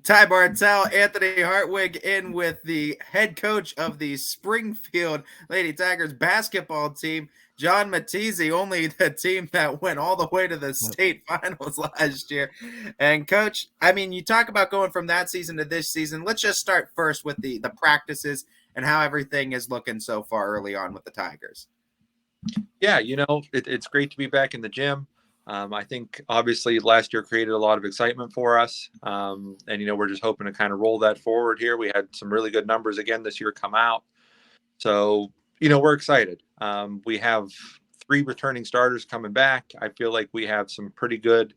Ty Bartell, Anthony Hartwig in with the head coach of the Springfield Lady Tigers basketball team, John Matisi, only the team that went all the way to the Yep. state finals last year. And coach, I mean, you talk about going from that season to this season. Let's just start first with the practices and how everything is looking so far early on with the Tigers. Yeah, it's great to be back in the gym. I think obviously last year created a lot of excitement for us. And, we're just hoping to kind of roll that forward here. We had some really good numbers again this year come out. So, we're excited. We have three returning starters coming back. I feel like we have some pretty good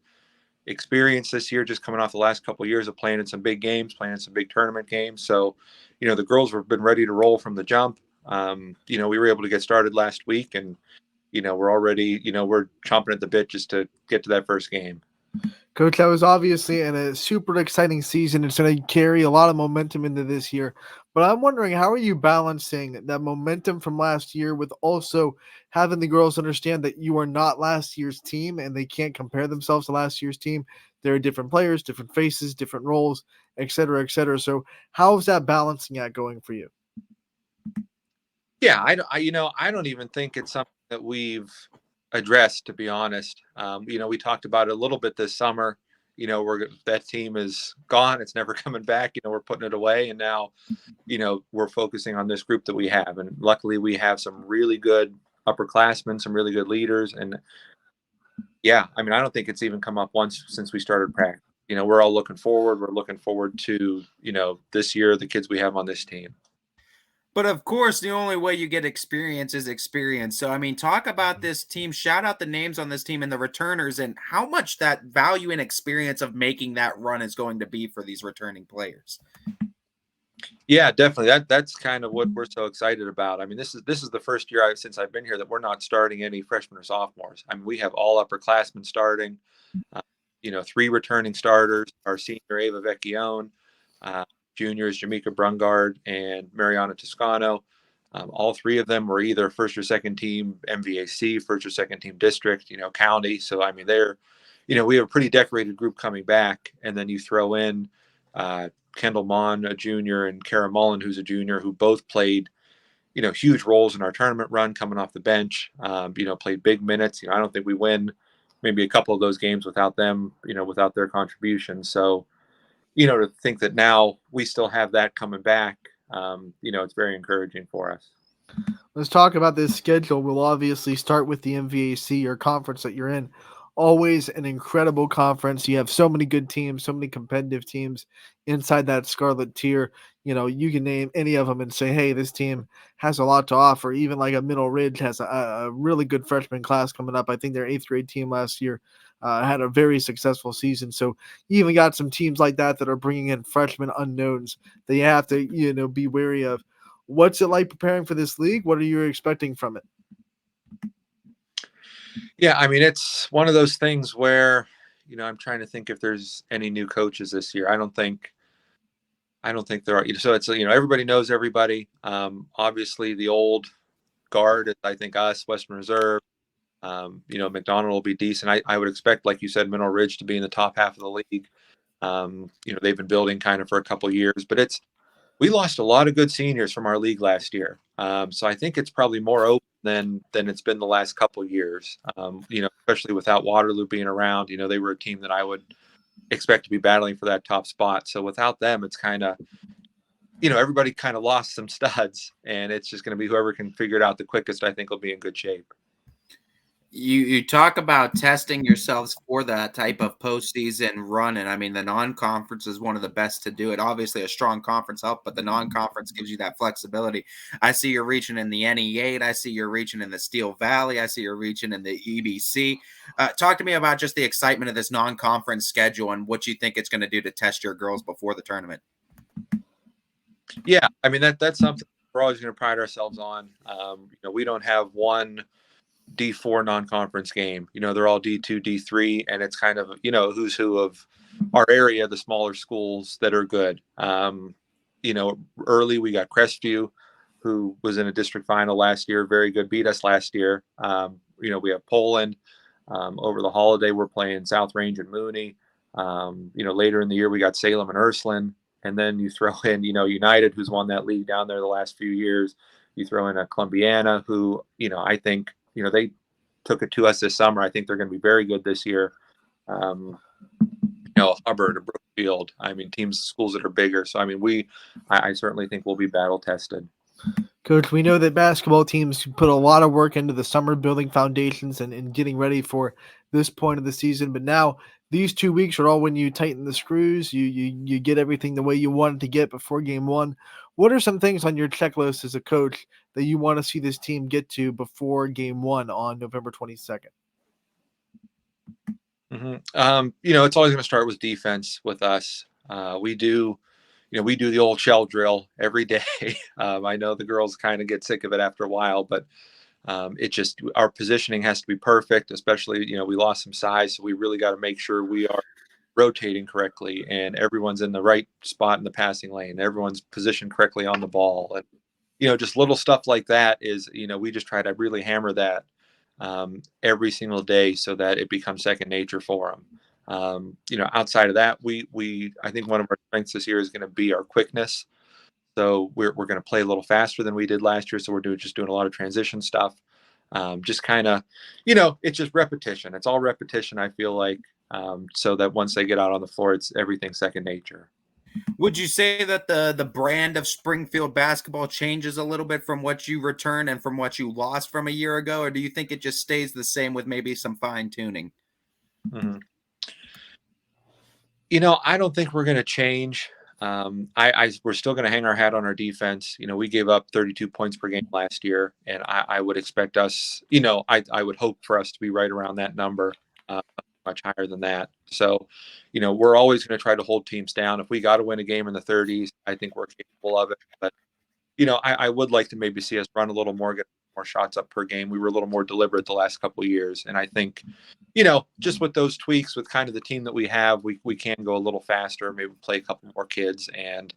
experience this year, just coming off the last couple of years of playing in some big games, playing in some big tournament games. So, the girls have been ready to roll from the jump. We were able to get started last week, and we're already, we're chomping at the bit just to get to that first game. Coach, that was obviously a super exciting season. It's going to carry a lot of momentum into this year. But I'm wondering, how are you balancing that momentum from last year with also having the girls understand that you are not last year's team and they can't compare themselves to last year's team? There are different players, different faces, different roles, et cetera, et cetera. So, how is that balancing act going for you? Yeah, I don't even think it's something that we've addressed, to be honest. We talked about it a little bit this summer. That team is gone; it's never coming back. We're putting it away, and now, we're focusing on this group that we have. And luckily, we have some really good upperclassmen, some really good leaders, and yeah, I mean, I don't think it's even come up once since we started practice. We're all looking forward. We're looking forward to this year, the kids we have on this team. But of course, the only way you get experience is experience. So, I mean, talk about this team, shout out the names on this team and the returners, and how much that value and experience of making that run is going to be for these returning players. Yeah, definitely. That's kind of what we're so excited about. I mean, this is the first year since I've been here that we're not starting any freshmen or sophomores. I mean, we have all upperclassmen starting. Uh, three returning starters: our senior Ava Vecchione, juniors Jamaica Brungard and Mariana Toscano. All three of them were either first or second team MVAC, first or second team district, county. So I mean, we have a pretty decorated group coming back, and then you throw in Kendall Mon, a junior, and Kara Mullen, who's a junior, who both played, huge roles in our tournament run coming off the bench. Played big minutes. I don't think we win maybe a couple of those games without them, without their contribution. So, to think that now we still have that coming back, it's very encouraging for us. Let's talk about this schedule. We'll obviously start with the MVAC or conference that you're in. Always an incredible conference. You have so many good teams, so many competitive teams inside that Scarlet tier. You can name any of them and say, hey, this team has a lot to offer. Even like a Middle Ridge has a really good freshman class coming up. I think their eighth grade team last year had a very successful season. So you even got some teams like that are bringing in freshman unknowns that you have to, be wary of. What's it like preparing for this league? What are you expecting from it? Yeah, I mean, it's one of those things where, I'm trying to think if there's any new coaches this year. I don't think there are. So it's, everybody knows everybody. Obviously the old guard is, I think, us, Western Reserve. McDonald will be decent. I would expect, like you said, Mineral Ridge to be in the top half of the league. They've been building kind of for a couple of years, but we lost a lot of good seniors from our league last year. So I think it's probably more open than it's been the last couple of years. Especially without Waterloo being around, they were a team that I would expect to be battling for that top spot. So without them, it's kind of, everybody kind of lost some studs, and it's just going to be whoever can figure it out the quickest, I think, will be in good shape. You talk about testing yourselves for that type of postseason run, and I mean the non-conference is one of the best to do it. Obviously, a strong conference help, but the non-conference gives you that flexibility. I see you're reaching in the NE8. I see you're reaching in the Steel Valley. I see you're reaching in the EBC. Talk to me about just the excitement of this non-conference schedule and what you think it's going to do to test your girls before the tournament. Yeah, I mean that's something we're always going to pride ourselves on. We don't have one D4 non-conference game. They're all D2, D3, and it's kind of, who's who of our area, the smaller schools that are good. Early we got Crestview, who was in a district final last year, very good, beat us last year. We have Poland. Over the holiday, we're playing South Range and Mooney. Later in the year, we got Salem and Ursuline. And then you throw in, United, who's won that league down there the last few years. You throw in a Columbiana, who, I think, they took it to us this summer. I think they're going to be very good this year. Hubbard or Brookfield. I mean, schools that are bigger. So, I mean, I certainly think we'll be battle tested. Coach, we know that basketball teams put a lot of work into the summer building foundations and getting ready for this point of the season. But now these 2 weeks are all when you tighten the screws, you get everything the way you wanted to get before game one. What are some things on your checklist as a coach that you want to see this team get to before game one on November 22nd? It's always going to start with defense with us. We do the old shell drill every day. I know the girls kind of get sick of it after a while, but our positioning has to be perfect, especially, we lost some size. So we really got to make sure we are rotating correctly and everyone's in the right spot in the passing lane. Everyone's positioned correctly on the ball. And, just little stuff like that is, we just try to really hammer that every single day so that it becomes second nature for them. Outside of that, I think one of our strengths this year is going to be our quickness. So we're going to play a little faster than we did last year. So we're doing a lot of transition stuff. Just kind of, it's just repetition. It's all repetition, I feel like, so that once they get out on the floor, it's everything second nature. Would you say that the brand of Springfield basketball changes a little bit from what you returned and from what you lost from a year ago? Or do you think it just stays the same with maybe some fine tuning? Mm-hmm. I don't think we're going to change. We're still going to hang our hat on our defense. We gave up 32 points per game last year, and I would expect us, I would hope for us to be right around that number, much higher than that. So, we're always going to try to hold teams down. If we got to win a game in the 30s, I think we're capable of it. But, I would like to maybe see us run a little more, get more shots up per game. We were a little more deliberate the last couple of years. And I think, just with those tweaks, with kind of the team that we have, we can go a little faster, maybe play a couple more kids and,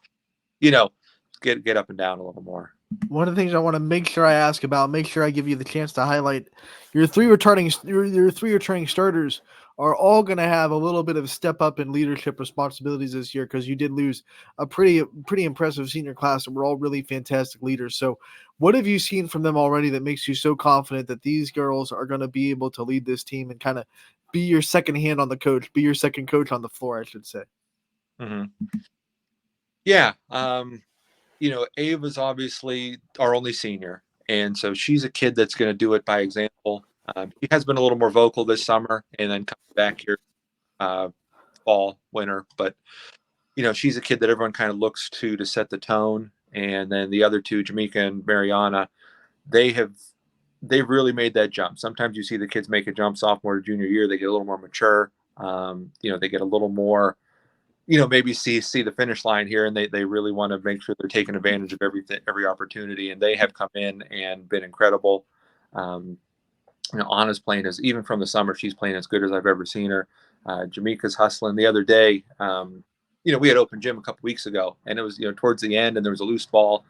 get up and down a little more. One of the things I want to make sure I ask about, make sure I give you the chance to highlight, your three returning starters are all going to have a little bit of step up in leadership responsibilities this year because you did lose a pretty impressive senior class and we're all really fantastic leaders. So what have you seen from them already that makes you so confident that these girls are going to be able to lead this team and kind of be your second hand on the coach, be your second coach on the floor, I should say? Mm-hmm. Yeah. Ava's obviously our only senior. And so she's a kid that's going to do it by example. She has been a little more vocal this summer and then coming back here fall, winter. But, she's a kid that everyone kind of looks to set the tone. And then the other two, Jamaica and Mariana, they've really made that jump. Sometimes you see the kids make a jump sophomore to junior year. They get a little more mature. They get a little more, maybe see the finish line here, and they really want to make sure they're taking advantage of every opportunity. And they have come in and been incredible. Anna's playing even from the summer, she's playing as good as I've ever seen her. Jamaica's hustling. The other day, we had open gym a couple weeks ago, and it was, towards the end, and there was a loose ball.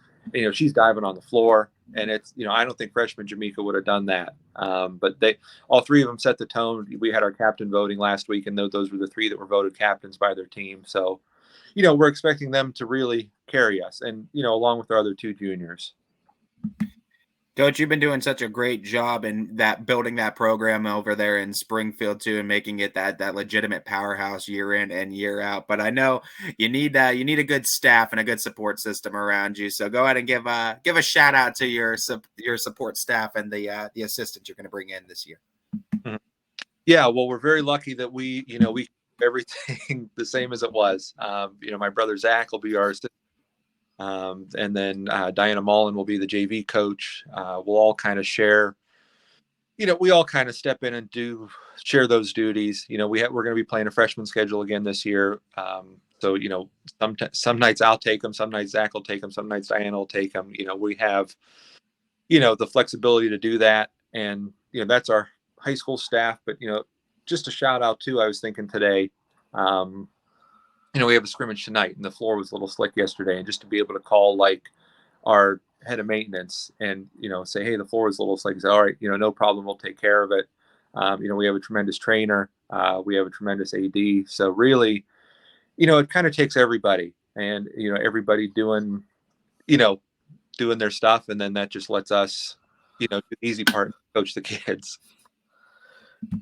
She's diving on the floor, and it's, I don't think freshman Jamaica would have done that. But all three of them set the tone. We had our captain voting last week, and those were the three that were voted captains by their team. So, we're expecting them to really carry us, and, along with our other two juniors. Coach, you've been doing such a great job in that building that program over there in Springfield too, and making it that legitimate powerhouse year in and year out. But I know you need a good staff and a good support system around you. So go ahead and give a shout out to your support staff and the assistants you're going to bring in this year. Mm-hmm. Yeah, well, we're very lucky that we keep everything the same as it was. My brother Zach will be our assistant. And then Diana Mullen will be the JV coach. We'll all kind of share, we all kind of step in and share those duties. We're going to be playing a freshman schedule again this year. So, some nights I'll take them, some nights Zach will take them, some nights Diana will take them. We have, the flexibility to do that. And, that's our high school staff. But, just a shout out too, I was thinking today, we have a scrimmage tonight, and the floor was a little slick yesterday. And just to be able to call our head of maintenance and, say, hey, the floor was a little slick. Say, all right, no problem. We'll take care of it. We have a tremendous trainer We have a tremendous AD. So really, it kind of takes everybody, and everybody doing their stuff, and then that just lets us, do the easy part, coach the kids.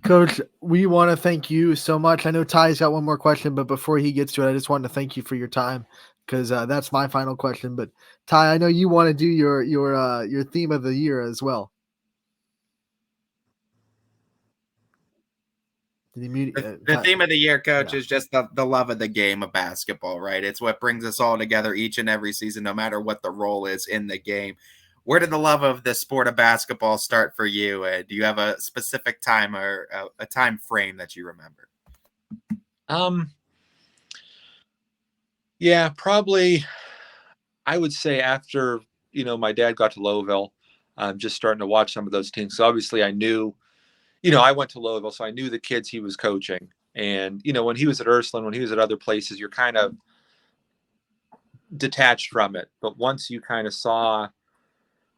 Coach, we want to thank you so much. I know Ty's got one more question, but before he gets to it, I just wanted to thank you for your time, because that's my final question. But Ty, I know you want to do your theme of the year as well. The theme of the year, Coach, is just the love of the game of basketball, right? It's what brings us all together each and every season, no matter what the role is in the game. Where did the love of the sport of basketball start for you? Do you have a specific time or a time frame that you remember? Yeah, probably. I would say after my dad got to Louisville, just starting to watch some of those teams. So obviously, I knew, I went to Louisville, so I knew the kids he was coaching. And when he was at Ursuline, when he was at other places, you're kind of detached from it. But once you kind of saw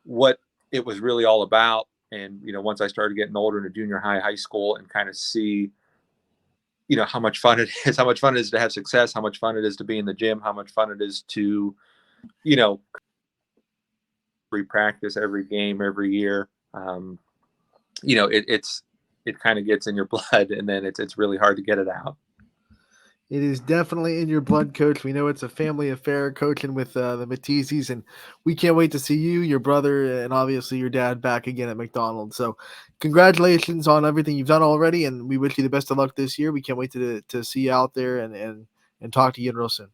what it was really all about, and once I started getting older into junior high school, and kind of see how much fun it is, how much fun it is to have success, how much fun it is to be in the gym, how much fun it is to practice every game every year. It kind of gets in your blood, and then it's really hard to get it out. It is definitely in your blood, Coach. We know it's a family affair, coaching with the Matisis, and we can't wait to see you, your brother, and obviously your dad back again at McDonald's. So congratulations on everything you've done already, and we wish you the best of luck this year. We can't wait to see you out there and talk to you again real soon.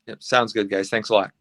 Yep, sounds good, guys. Thanks a lot.